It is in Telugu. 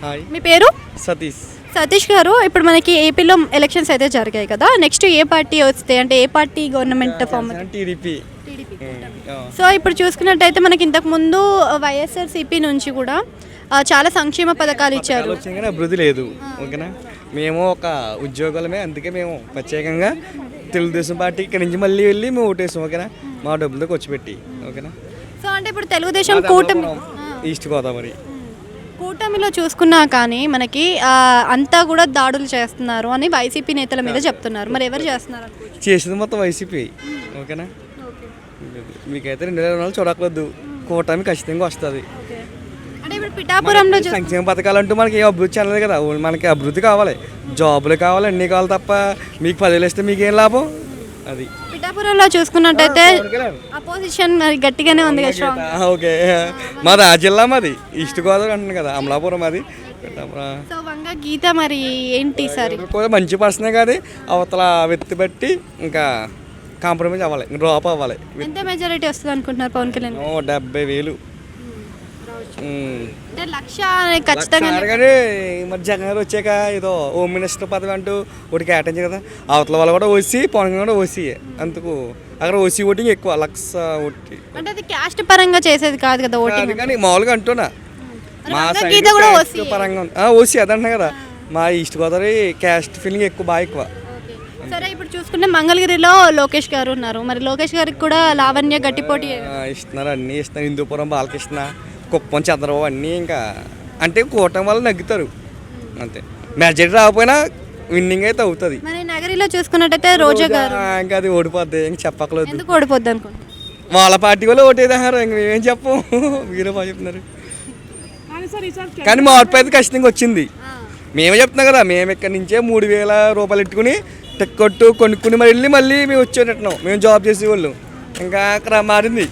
హాయ్, మీ పేరు? సతీష్. సతీష్ గారు, ఇప్పుడు మనకి ఏపీలో ఎలక్షన్స్ అయితే జరిగాయి కదా, నెక్స్ట్ ఏ పార్టీ వస్తాయి అంటే ఏ party government form? TDP. So ఇప్పుడు చూసుకున్నట్టయితే మనకి ఇంతకు ముందు వైఎస్ఆర్సీపీ నుంచి కూడా చాలా సంక్షేమ పథకాలు ఇచ్చారు. వచ్చింది కానీ అభివృద్ధి లేదు. ఓకేనా, మేము ఒక ఉద్యోగులమే, అందుకే మేము ప్రత్యేకంగా తెలుగుదేశం పార్టీ ఇక్కడి నుంచి మళ్ళీ వెళ్ళి మేము ఓటేసాం. ఓకేనా, మా డబ్బులతో ఖర్చు పెట్టి. ఓకేనా, సో అంటే ఇప్పుడు తెలుగుదేశం కూటమి ఈస్ట్ గోదావరి కూటమిలో చూసుకున్నా కానీ మనకి అంతా కూడా దాడులు చేస్తున్నారు అని వైసీపీ నేతల మీద చెప్తున్నారు. మరి ఎవరు చేస్తున్నారు? చేసింది మొత్తం వైసీపీ. ఓకేనా, మీకైతే 2024 చూడకూడదు, కూటమి ఖచ్చితంగా వస్తుంది. అంటే ఇప్పుడు పిఠాపురంలో సంక్షేమ పథకాలు అంటూ మనకి ఏ అభివృద్ధి చెందలేదు కదా. మనకి అభివృద్ధి కావాలి, జాబులు కావాలి, అన్నీ కావాలి తప్ప మీకు 10,000 ఇస్తే మీకేం లాభం? అది పిఠాపురంలో చూసుకున్నట్టయితే అపోజిషన్ మరి గట్టిగానే ఉంది కదా, స్ట్రాంగ్. ఓకే, మాది ఆ జిల్లా, మాది ఈస్ట్ గోదావరి అంటున్నాను కదా, అమలాపురం. అది సో వంగ గీత మరి ఏంటి సార్? మంచి పర్సనే కాదు, అవతల వ్యక్తి బట్టి ఇంకా కాంప్రమైజ్ అవ్వాలి, డ్రాప్ అవ్వాలి. ఎంత మెజారిటీ వస్తుంది అనుకుంటున్నారు పవన్ కళ్యాణ్? 70,000. లక్ష ఖచ్చితంగా. కానీ మరి జగన్ గారు వచ్చాక ఏదో హోమ్ మినిస్టర్ పదవి అంటూ ఒకటి కేటాయించారు కదా, అవతల వాళ్ళు కూడా ఓసీ, పవన్ కళ్యాణ్ కూడా ఓసీ. అందుకు అక్కడ ఓసీ ఓటింగ్ ఎక్కువ, 1,00,000 ఓటి. అంటే అది క్యాస్ట్ పరంగా చేసేది కాదు కదా ఓటింగ్, కానీ మామూలుగా అంటున్నా మా గీత కూడా ఓసీ పరంగా ఓసీ అదంటున్నా కదా. మా ఈస్ట్ గోదావరి క్యాస్ట్ ఫీలింగ్ ఎక్కువ, బాగా ఎక్కువ. సరే, ఇప్పుడు చూసుకుంటే మంగళగిరిలో లోకేష్ గారు ఉన్నారు. మరి లోకేష్ గారికి కూడా లావణ్య గట్టి పోటీ ఇస్తున్నారు, అన్నీ ఇస్తున్నారు. హిందూపురం బాలకృష్ణ, కుప్పం చంద్రబాబు అన్నీ ఇంకా అంటే కూటమి వాళ్ళు నగ్గుతారు అంతే. మెజారిటీ రాకపోయినా విన్నింగ్ అయితే అవుతుంది. మరి నగరిలో చూసుకున్నట్టయితే రోజా గారు ఇంకా అది ఓడిపోద్ది, ఇంక చెప్పకలేదు. ఎందుకు ఓడిపోద్ది అనుకుంటున్నారు? వాళ్ళ పార్టీ వాళ్ళు ఓటేదారు, ఇంక మేమేం చెప్పం. మీరే బాగా చెప్తున్నారు. కానీ మా ఓటు అయితే ఖచ్చితంగా వచ్చింది. మేమే చెప్తున్నాం కదా, మేము ఇక్కడ నుంచే 3,000 రూపాయలు పెట్టుకుని టిక్కొట్టు కొనుక్కుని మరి వెళ్ళి మళ్ళీ మేము వచ్చేటట్టున్నాం. మేము జాబ్ చేసేవాళ్ళు, ఇంకా అక్కడ మారింది.